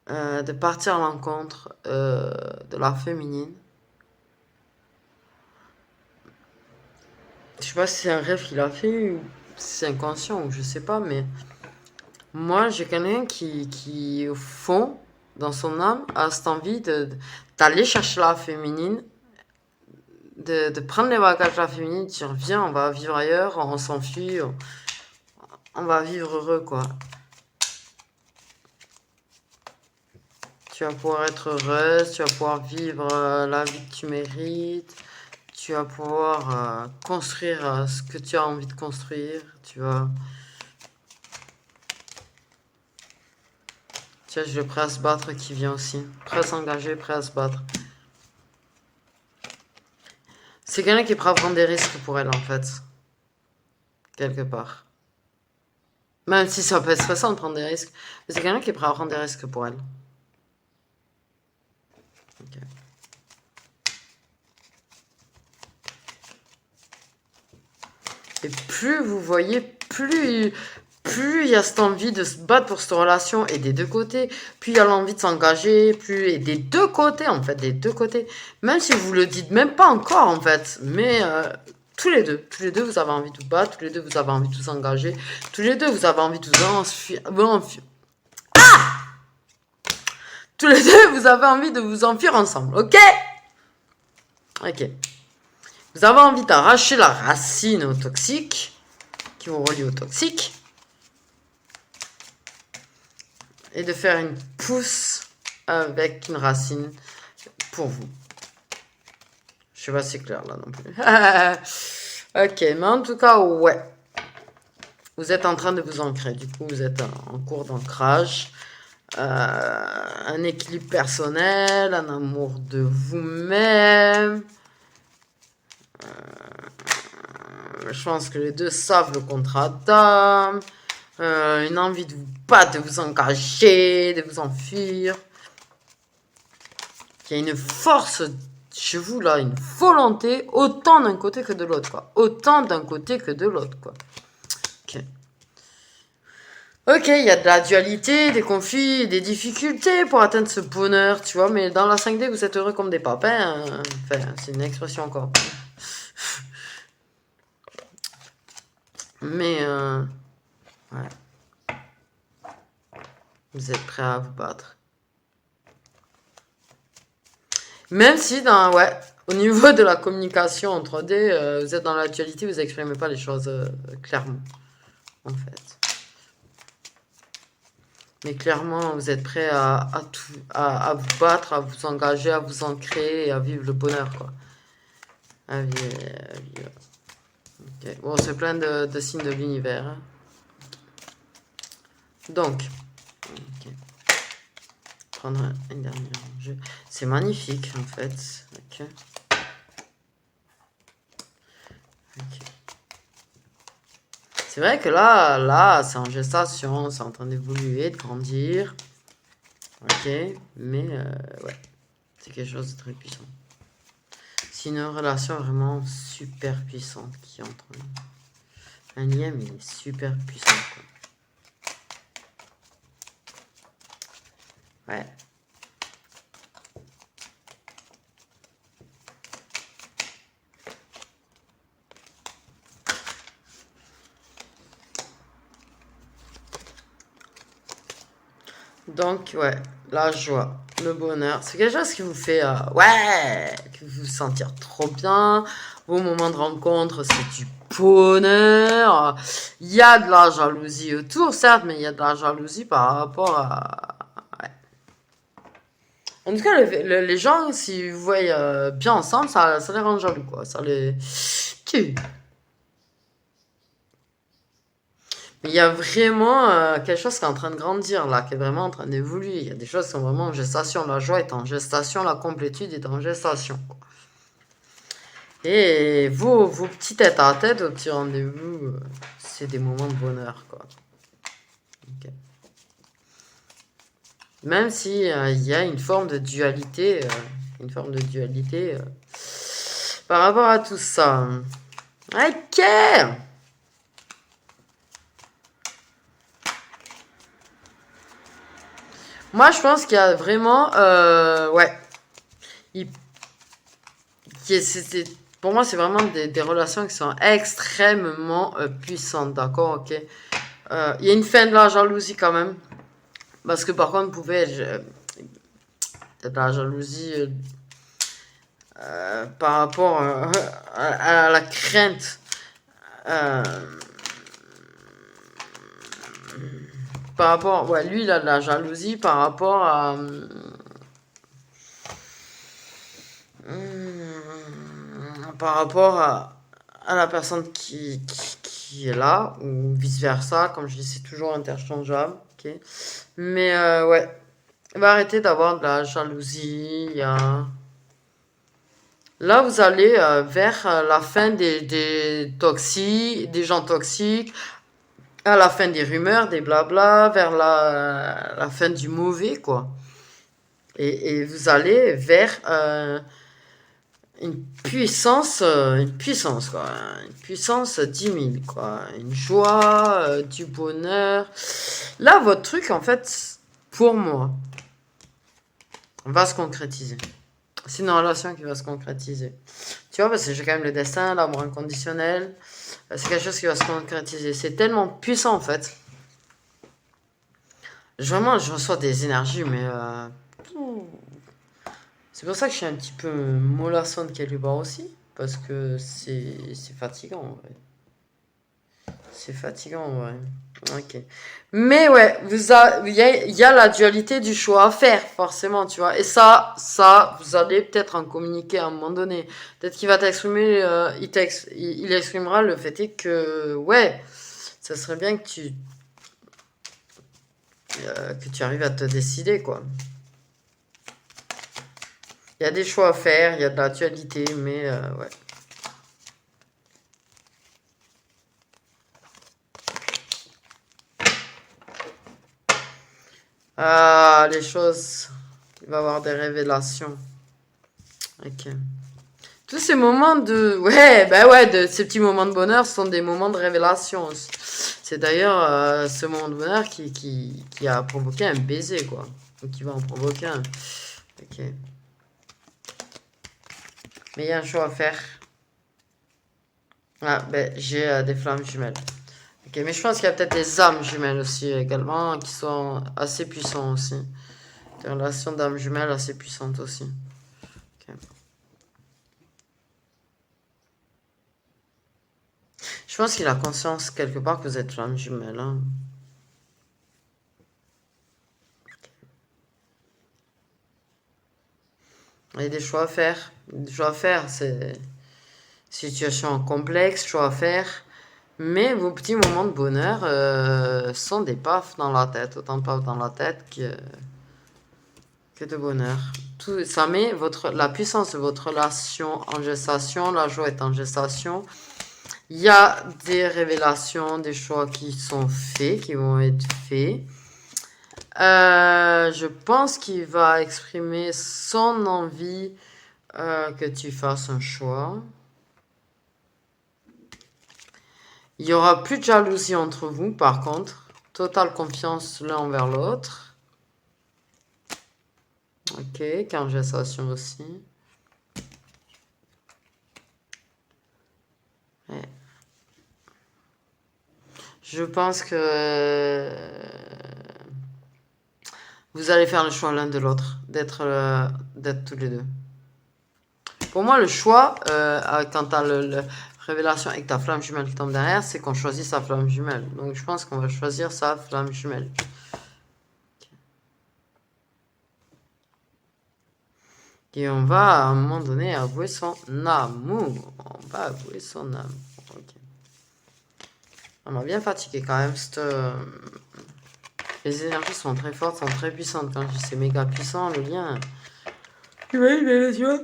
De partir à l'encontre de la féminine. Je sais pas si c'est un rêve qu'il a fait ou si c'est inconscient ou je sais pas, mais moi j'ai quelqu'un qui au fond, dans son âme, a cette envie d'aller chercher la féminine, de prendre les bagages de la féminine, de dire viens, on va vivre ailleurs, on s'enfuit, on va vivre heureux quoi. Tu vas pouvoir être heureuse, tu vas pouvoir vivre la vie que tu mérites, tu vas pouvoir construire ce que tu as envie de construire, tu vois, j'ai le prêt à se battre qui vient aussi, prêt à s'engager, prêt à se battre. C'est quelqu'un qui est prêt à prendre des risques pour elle en fait, quelque part. Même si ça peut être stressant de prendre des risques, mais c'est quelqu'un qui est prêt à prendre des risques pour elle. Ok. Et plus vous voyez, plus il y a cette envie de se battre pour cette relation, et des deux côtés, plus il y a l'envie de s'engager, et des deux côtés en fait, des deux côtés. Même si vous le dites même pas encore en fait, mais tous les deux vous avez envie de vous battre, tous les deux vous avez envie de vous engager, tous les deux vous avez envie de vous enfuir. Tous les deux vous avez envie de vous enfuir ensemble, ok? Ok. Vous avez envie d'arracher la racine au toxique, qui vous relie au toxique, et de faire une pousse avec une racine pour vous. Je sais pas si c'est clair là non plus. Ok, mais en tout cas, ouais. Vous êtes en train de vous ancrer. Du coup, vous êtes en cours d'ancrage. Un équilibre personnel, un amour de vous-même. Je pense que les deux savent le contrat d'âme. Une envie de vous battre, de vous engager, de vous enfuir. Il y a une force chez vous là, une volonté, autant d'un côté que de l'autre, quoi. Autant d'un côté que de l'autre, quoi. Ok, il y a de la dualité, des conflits, des difficultés pour atteindre ce bonheur, tu vois, mais dans la 5D, vous êtes heureux comme des papins. Enfin, c'est une expression encore. Mais, ouais. Vous êtes prêts à vous battre. Même si, ouais, au niveau de la communication en 3D, vous êtes dans la dualité, vous n'exprimez pas les choses clairement, en fait. Mais clairement, vous êtes prêts à vous battre, à vous engager, à vous ancrer et à vivre le bonheur, quoi. À vivre. Okay. Bon, c'est plein de signes de l'univers. Hein. Donc, okay. Prendre un dernier jeu. C'est magnifique, en fait. Ok. C'est vrai que là, c'est en gestation, c'est en train d'évoluer, de grandir. Ok, mais ouais, c'est quelque chose de très puissant. C'est une relation vraiment super puissante qui est entre nous. Un lien, mais il est super puissant, quoi. Ouais. Donc, ouais, la joie, le bonheur, c'est quelque chose qui vous fait, ouais, qui vous sentir trop bien. Vos moments de rencontre, c'est du bonheur. Il y a de la jalousie autour, certes, mais il y a de la jalousie par rapport à... Ouais. En tout cas, les gens, si vous voyez bien ensemble, ça les rend jaloux, quoi. Ça les... Il y a vraiment quelque chose qui est en train de grandir là, qui est vraiment en train d'évoluer. Il y a des choses qui sont vraiment en gestation. La joie est en gestation, la complétude est en gestation. Et vos petits têtes à tête, vos petits rendez-vous, c'est des moments de bonheur, quoi. Ok. Même si il y a une forme de dualité, par rapport à tout ça. Ok. Moi, je pense qu'il y a vraiment, ouais, il- pour moi, c'est vraiment des relations qui sont extrêmement puissantes, d'accord, ok. Il y a une fin de la jalousie quand même, parce que par contre, vous pouvez de la jalousie par rapport à la crainte. euh, Par rapport, ouais, lui, il a de la jalousie par rapport par rapport à la personne qui est là, ou vice-versa, comme je dis, c'est toujours interchangeable, ok. Mais ouais, il va arrêter d'avoir de la jalousie. Là, vous allez vers la fin des toxiques, des gens toxiques, à la fin des rumeurs, des blabla, vers la fin du mauvais, quoi. Et vous allez vers une puissance, quoi. Une puissance 10 000, quoi. Une joie, du bonheur. Là, votre truc, en fait, pour moi, va se concrétiser. C'est une relation qui va se concrétiser. Tu vois, parce que j'ai quand même le destin, l'amour inconditionnel. C'est quelque chose qui va se concrétiser. C'est tellement puissant, en fait. Vraiment, je reçois des énergies, mais c'est pour ça que je suis un petit peu mollassonne quelque part aussi. Parce que c'est fatigant, en vrai. C'est fatigant, en vrai. Ok. Mais ouais, il y a la dualité du choix à faire, forcément, tu vois. Et ça, vous allez peut-être en communiquer à un moment donné. Peut-être qu'il va t'exprimer, il exprimera le fait est que, ouais, ça serait bien que tu arrives à te décider, quoi. Il y a des choix à faire, il y a de la dualité, mais ouais. Ah, les choses. Il va y avoir des révélations. Ok. Tous ces moments de... Ouais, bah ouais, ces petits moments de bonheur sont des moments de révélation. C'est d'ailleurs ce moment de bonheur qui a provoqué un baiser, quoi. Donc qui va en provoquer un... Ok. Mais il y a un choix à faire. Ah, ben, j'ai des flammes jumelles. Ok, mais je pense qu'il y a peut-être des âmes jumelles aussi également, qui sont assez puissantes aussi. Des relations d'âmes jumelles assez puissantes aussi. Ok. Je pense qu'il a conscience quelque part que vous êtes flammes jumelles, hein. Il y a des choix à faire. Des choix à faire, c'est situation complexe, choix à faire. Mais vos petits moments de bonheur sont des pafs dans la tête, autant de pafs dans la tête que de bonheur. Tout, ça met la puissance de votre relation en gestation, la joie est en gestation. Il y a des révélations, des choix qui sont faits, qui vont être faits. Je pense qu'il va exprimer son envie que tu fasses un choix. Il y aura plus de jalousie entre vous, par contre. Totale confiance l'un envers l'autre. Ok, conversation aussi. Ouais. Je pense que vous allez faire le choix l'un de l'autre, d'être tous les deux. Pour moi, le choix, quand tu as le révélation avec ta flamme jumelle qui tombe derrière, c'est qu'on choisit sa flamme jumelle. Donc je pense qu'on va choisir sa flamme jumelle. Et on va à un moment donné avouer son amour. On va avouer son amour. Okay. On m'a bien fatigué quand même. Les énergies sont très fortes, sont très puissantes. Quand je dis c'est méga puissant, le lien. Tu vois, tu vois.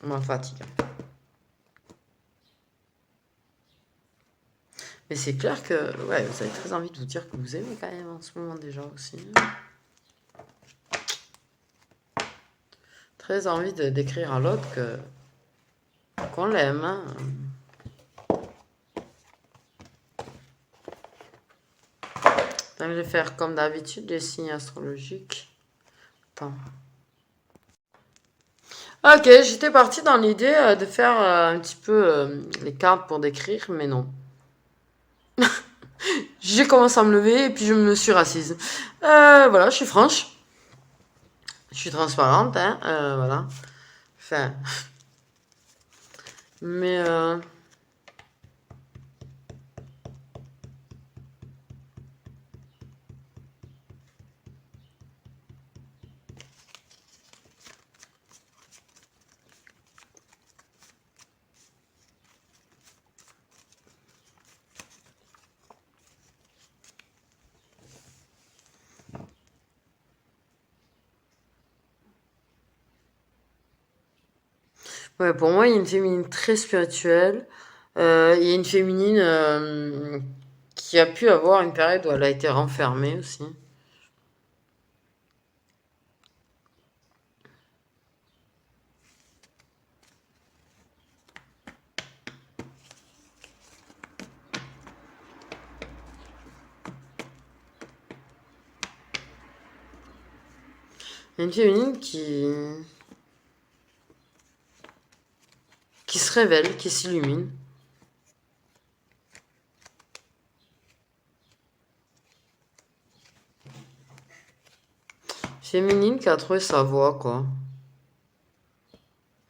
On me fatigue. Mais c'est clair que ouais, vous avez très envie de vous dire que vous aimez quand même en ce moment déjà aussi. Très envie de d'écrire à l'autre que qu'on l'aime. Hein. Donc je vais faire comme d'habitude les signes astrologiques. Attends. Ok, j'étais partie dans l'idée de faire un petit peu les cartes pour décrire, mais non. J'ai commencé à me lever et puis je me suis rassise. Voilà, je suis franche. Je suis transparente, hein, voilà. Enfin, mais ouais, pour moi, il y a une féminine très spirituelle. Il y a une féminine qui a pu avoir une période où elle a été renfermée aussi. Il y a une féminine qui se révèle, qui s'illumine. Féminine qui a trouvé sa voie, quoi.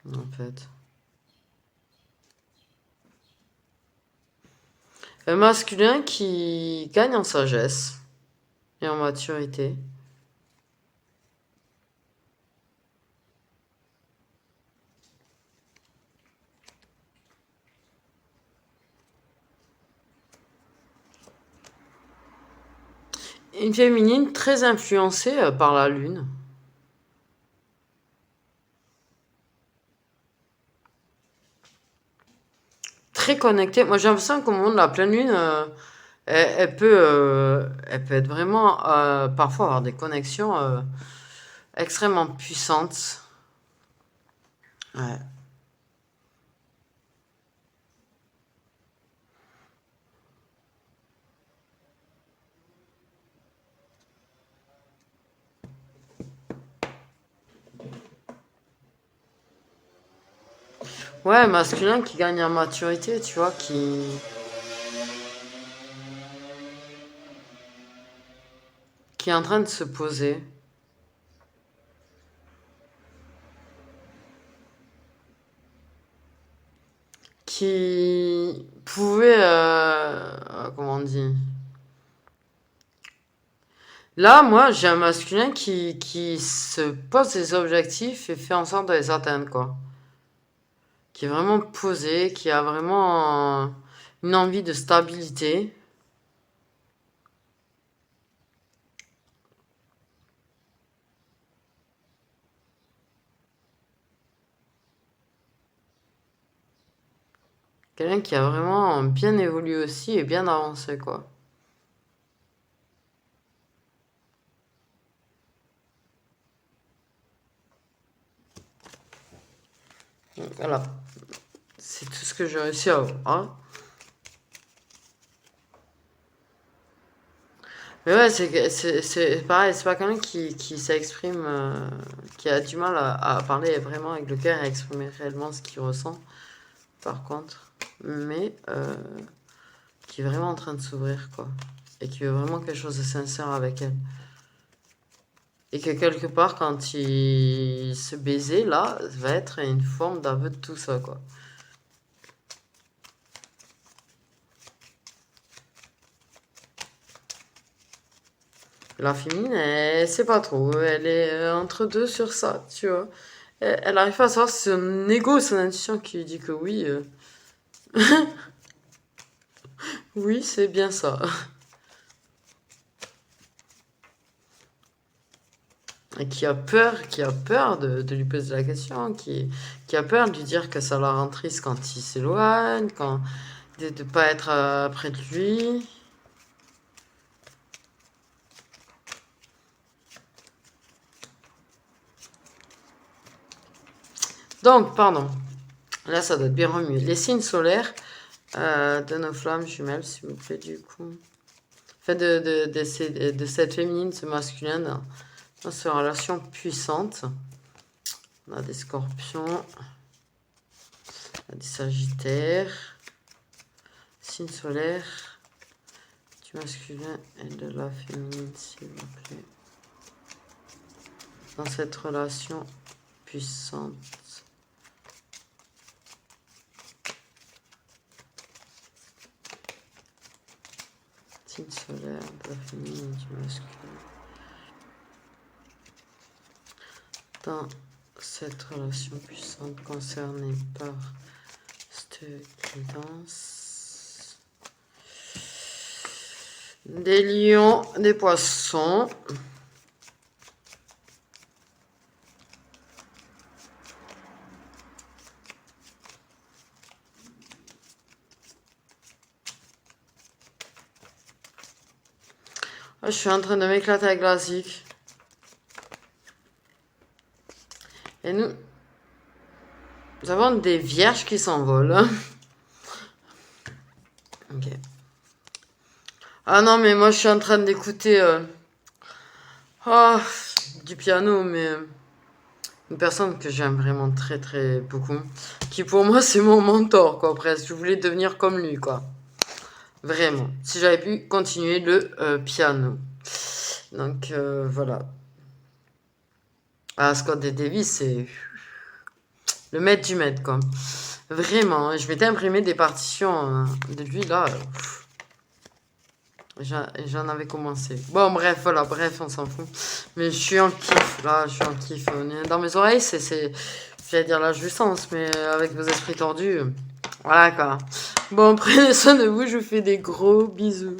En fait. Un masculin qui gagne en sagesse et en maturité. Une féminine très influencée par la lune. Très connectée. Moi, j'ai l'impression qu'au moment de la pleine lune, elle peut être vraiment, parfois avoir des connexions extrêmement puissantes. Ouais. Ouais, masculin qui gagne en maturité, tu vois, qui est en train de se poser. Qui pouvait, comment on dit? Là, moi, j'ai un masculin qui se pose des objectifs et fait en sorte de les atteindre, quoi. Qui est vraiment posé, qui a vraiment une envie de stabilité. Quelqu'un qui a vraiment bien évolué aussi et bien avancé, quoi. Voilà. C'est tout ce que j'ai réussi à avoir. Mais ouais, c'est pareil, c'est pas quelqu'un qui s'exprime, qui a du mal à parler vraiment avec le cœur et à exprimer réellement ce qu'il ressent, par contre. Mais qui est vraiment en train de s'ouvrir, quoi. Et qui veut vraiment quelque chose de sincère avec elle. Et que quelque part, quand il se baisait, là, va être une forme d'aveu de tout ça, quoi. La féminine, elle sait pas trop. Elle est entre deux sur ça, tu vois. Elle arrive pas à savoir si son ego, son intuition qui lui dit que oui, oui, c'est bien ça. et qui a peur de lui poser la question, qui a peur de lui dire que ça la rend triste quand il s'éloigne, de ne pas être près de lui. Donc, pardon. Là, ça doit être bien remué. Les signes solaires de nos flammes jumelles, s'il vous plaît, du coup. Fait de cette féminine, ce masculin, dans ces relations puissantes. On a des scorpions, on a des sagittaires, signe solaire, du masculin et de la féminine, s'il vous plaît. Dans cette relation puissante. Signe solaire, de la féminine et du masculin. Dans cette relation puissante concernée par cette guidance. Des lions, des poissons. Je suis en train de m'éclater avec la zik. Et nous avons des vierges qui s'envolent. Ok. Ah non, mais moi je suis en train d'écouter du piano, mais une personne que j'aime vraiment très très beaucoup. Qui pour moi c'est mon mentor, quoi, presque. Je voulais devenir comme lui, quoi. Vraiment. Si j'avais pu continuer le piano. Donc voilà. Ah, Scott Davis, c'est le maître du maître, quoi. Vraiment, je m'étais imprimé des partitions de lui, là. J'en avais commencé. Bon, bref, voilà, bref, on s'en fout. Mais je suis en kiff, là, je suis en kiff. Dans mes oreilles, j'allais dire la jouissance, mais avec vos esprits tordus, voilà, quoi. Bon, prenez soin de vous, je vous fais des gros bisous.